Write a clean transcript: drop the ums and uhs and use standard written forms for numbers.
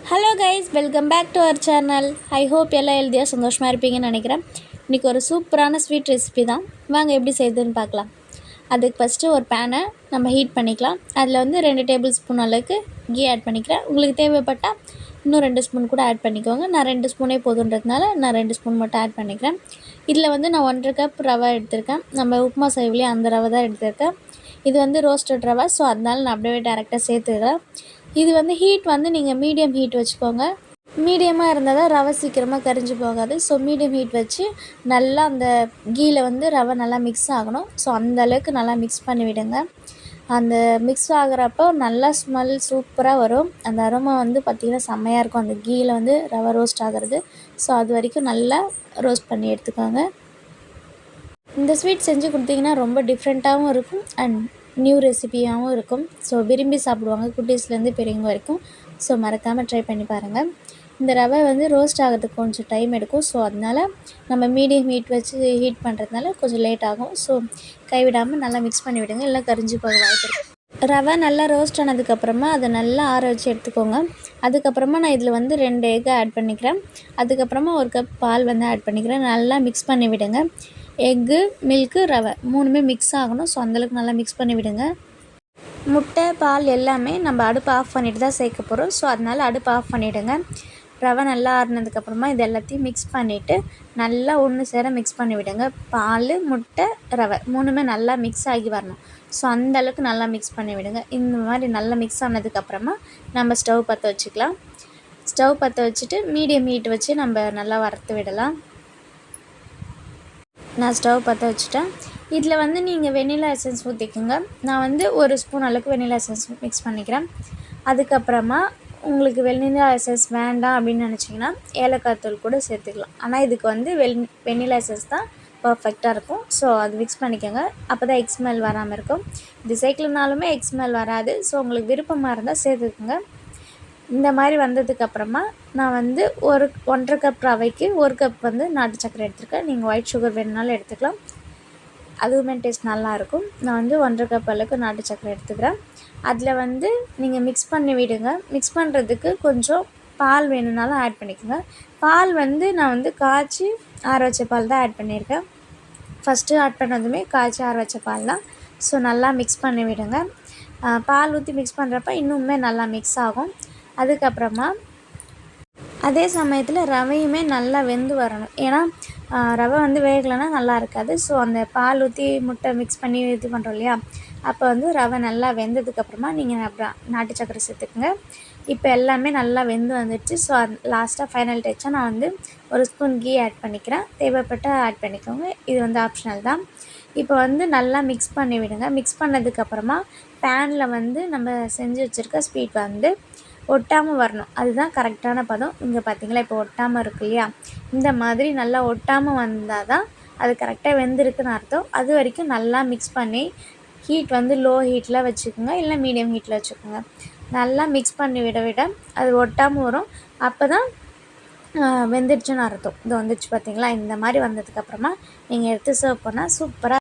Hello guys, welcome back to our channel. I hope எல்லாம் ஹெல்த்தியாக சந்தோஷமாக இருப்பீங்கன்னு நினைக்கிறேன். இன்றைக்கி ஒரு சூப்பரான ஸ்வீட் ரெசிபி தான். வாங்க எப்படி செய்யுதுன்னு பார்க்கலாம். அதுக்கு ஃபஸ்ட்டு ஒரு பேனை நம்ம ஹீட் பண்ணிக்கலாம். அதில் வந்து 2 டேபிள் ஸ்பூன் அளவுக்கு கீ ஆட் பண்ணிக்கிறேன். உங்களுக்கு தேவைப்பட்டால் இன்னும் 2 ஸ்பூன் கூட ஆட் பண்ணிக்கோங்க. நான் 2 ஸ்பூனே போதுன்றதுனால நான் 2 ஸ்பூன் மட்டும் ஆட் பண்ணிக்கிறேன். இதில் வந்து நான் 1.5 கப் ரவை எடுத்திருக்கேன். நம்ம உப்புமா செய்விலே அந்த ரவை தான் எடுத்திருக்கேன். இது வந்து ரோஸ்டட் ரவை, ஸோ அதனால நான் அப்படியே டேரெக்டாக சேர்த்துக்கிறேன். இது வந்து ஹீட் வந்து நீங்கள் மீடியம் ஹீட் வச்சுக்கோங்க. மீடியமாக இருந்தால் தான் ரவை சீக்கிரமாக கரிஞ்சு போகாது. ஸோ மீடியம் ஹீட் வச்சு நல்லா அந்த கீயில் வந்து ரவை நல்லா மிக்ஸ் ஆகணும். ஸோ அந்தளவுக்கு நல்லா மிக்ஸ் பண்ணி விடுங்க. அந்த மிக்ஸ் ஆகிறப்போ நல்லா ஸ்மெல் சூப்பராக வரும். அந்த அரோமா வந்து பார்த்திங்கன்னா செம்மையாக இருக்கும், அந்த கீயில் வந்து ரவை ரோஸ்ட் ஆகிறது. ஸோ அது வரைக்கும் நல்லா ரோஸ்ட் பண்ணி எடுத்துக்கோங்க. இந்த ஸ்வீட் செஞ்சு கொடுத்தீங்கன்னா ரொம்ப டிஃப்ரெண்ட்டாகவும் இருக்கும் அண்ட் நியூ ரெசிபியாகவும் இருக்கும். ஸோ விரும்பி சாப்பிடுவாங்க குட்டீஸ்லேருந்து பெரியவங்க வரைக்கும். ஸோ மறக்காமல் ட்ரை பண்ணி பாருங்கள். இந்த ரவை வந்து ரோஸ்ட் ஆகிறதுக்கு கொஞ்சம் டைம் எடுக்கும். ஸோ அதனால் நம்ம மீடியம் ஹீட் வச்சு ஹீட் பண்ணுறதுனால கொஞ்சம் லேட் ஆகும். ஸோ கைவிடாமல் நல்லா மிக்ஸ் பண்ணி விடுங்க, இல்லை கரிஞ்சு போக வாய்ப்பு இருக்குது. ரவை நல்லா ரோஸ்ட் ஆனதுக்கப்புறமா அதை நல்லா ஆற வச்சு எடுத்துக்கோங்க. அதுக்கப்புறமா நான் இதில் வந்து 2 எக் ஆட் பண்ணிக்கிறேன். அதுக்கப்புறமா 1 கப் பால் வந்து ஆட் பண்ணிக்கிறேன். நல்லா மிக்ஸ் பண்ணி விடுங்க. எக்கு, மில்க்கு, ரவை 3மே மிக்ஸ் ஆகணும். ஸோ அந்தளவுக்கு நல்லா மிக்ஸ் பண்ணி விடுங்க. முட்டை, பால் எல்லாமே நம்ம அடுப்பு ஆஃப் பண்ணிவிட்டு தான் சேர்க்க போகிறோம். ஸோ அதனால் அடுப்பு ஆஃப் பண்ணிவிடுங்க. ரவை நல்லா ஆறினதுக்கப்புறமா இது எல்லாத்தையும் மிக்ஸ் பண்ணிவிட்டு நல்லா ஒன்று சேர மிக்ஸ் பண்ணி விடுங்க. பால், முட்டை, ரவை 3மே நல்லா மிக்ஸ் ஆகி வரணும். ஸோ அந்தளவுக்கு நல்லா மிக்ஸ் பண்ணி விடுங்க. இந்த மாதிரி நல்லா மிக்ஸ் ஆனதுக்கப்புறமா நம்ம ஸ்டவ் பற்ற வச்சுக்கலாம். ஸ்டவ் பற்ற வச்சுட்டு மீடியம் ஹீட் வச்சு நம்ம நல்லா வறுத்து விடலாம். நான் ஸ்டவ் பற்ற வச்சுட்டேன். இதில் வந்து நீங்கள் வெண்ணிலா எசன்ஸ் ஊற்றிக்கோங்க. நான் வந்து 1 ஸ்பூன் அளவுக்கு வெண்ணிலா எசன்ஸ் மிக்ஸ் பண்ணிக்கிறேன். அதுக்கப்புறமா உங்களுக்கு வெண்ணிலா எசன்ஸ் வேண்டாம் அப்படின்னு நினச்சிங்கன்னா ஏலக்காய் தூள் கூட சேர்த்துக்கலாம். ஆனால் இதுக்கு வந்து வெண்ணிலா எசன்ஸ் தான் பர்ஃபெக்டாக இருக்கும். ஸோ அது மிக்ஸ் பண்ணிக்கோங்க. அப்போ தான் எக் ஸ்மெல் வராமல் இருக்கும். இது சேர்க்கலனாலுமே எக் ஸ்மெல் வராது. ஸோ உங்களுக்கு விருப்பமாக இருந்தால் சேர்த்துக்குங்க. இந்த மாதிரி வந்ததுக்கப்புறமா நான் வந்து 1.5 கப் ரவைக்கு 1 கப் வந்து நாட்டு சர்க்கரை எடுத்துருக்கேன். நீங்கள் ஒயிட் சுகர் வேணுனாலும் எடுத்துக்கலாம், அதுவுமே டேஸ்ட் நல்லாயிருக்கும். நான் வந்து 1.5 கப் அளவுக்கு நாட்டு சர்க்கரை எடுத்துக்கிறேன். அதில் வந்து நீங்கள் மிக்ஸ் பண்ணி விடுங்க. மிக்ஸ் பண்ணுறதுக்கு கொஞ்சம் பால் வேணும்னாலும் ஆட் பண்ணிக்கோங்க. பால் வந்து நான் வந்து காய்ச்சி ஆற வச்ச பால் தான் ஆட் பண்ணியிருக்கேன். ஃபஸ்ட்டு ஆட் பண்ணதுமே காய்ச்சி ஆற வச்ச பால் தான். ஸோ நல்லா மிக்ஸ் பண்ணி விடுங்க. பால் ஊற்றி மிக்ஸ் பண்ணுறப்ப இன்னுமே நல்லா மிக்ஸ் ஆகும். அதுக்கப்புறமா அதே சமயத்தில் ரவையுமே நல்லா வெந்து வரணும். ஏன்னா ரவை வந்து வேகலைன்னா நல்லா இருக்காது. ஸோ அந்த பால் ஊற்றி முட்டை மிக்ஸ் பண்ணி இது பண்ணுறோம் இல்லையா, அப்போ வந்து ரவை நல்லா வெந்ததுக்கப்புறமா நீங்கள் நாட்டு சக்கரை சேர்த்துக்குங்க. இப்போ எல்லாமே நல்லா வெந்து வந்துடுச்சு. ஸோ லாஸ்ட்டாக ஃபைனல் டச்சாக நான் வந்து 1 ஸ்பூன் கீ ஆட் பண்ணிக்கிறேன். தேவைப்பட்டால் ஆட் பண்ணிக்கோங்க, இது வந்து ஆப்ஷனல் தான். இப்போ வந்து நல்லா மிக்ஸ் பண்ணி விடுங்க. மிக்ஸ் பண்ணதுக்கப்புறமா பேனில் வந்து நம்ம செஞ்சு வச்சுருக்க ஸ்வீட் வந்து ஒட்டாமல் வரணும். அதுதான் கரெக்டான பதம். இங்கே பார்த்தீங்களா, இப்போ ஒட்டாமல் இருக்கு இல்லையா, இந்த மாதிரி நல்லா ஒட்டாமல் வந்தால் தான் அது கரெக்டாக வெந்திருக்குன்னு அர்த்தம். அது வரைக்கும் நல்லா மிக்ஸ் பண்ணி ஹீட் வந்து லோ ஹீட்டில் வச்சுக்கோங்க, இல்லை மீடியம் ஹீட்டில் வச்சுக்கோங்க. நல்லா மிக்ஸ் பண்ணி விட விட அது ஒட்டாமல் வரும். அப்போ தான் வெந்துடுச்சுன்னு அர்த்தம். இது வந்துடுச்சு பார்த்தீங்களா. இந்த மாதிரி வந்ததுக்கப்புறமா நீங்கள் எடுத்து சர்வ் பண்ணால் சூப்பராக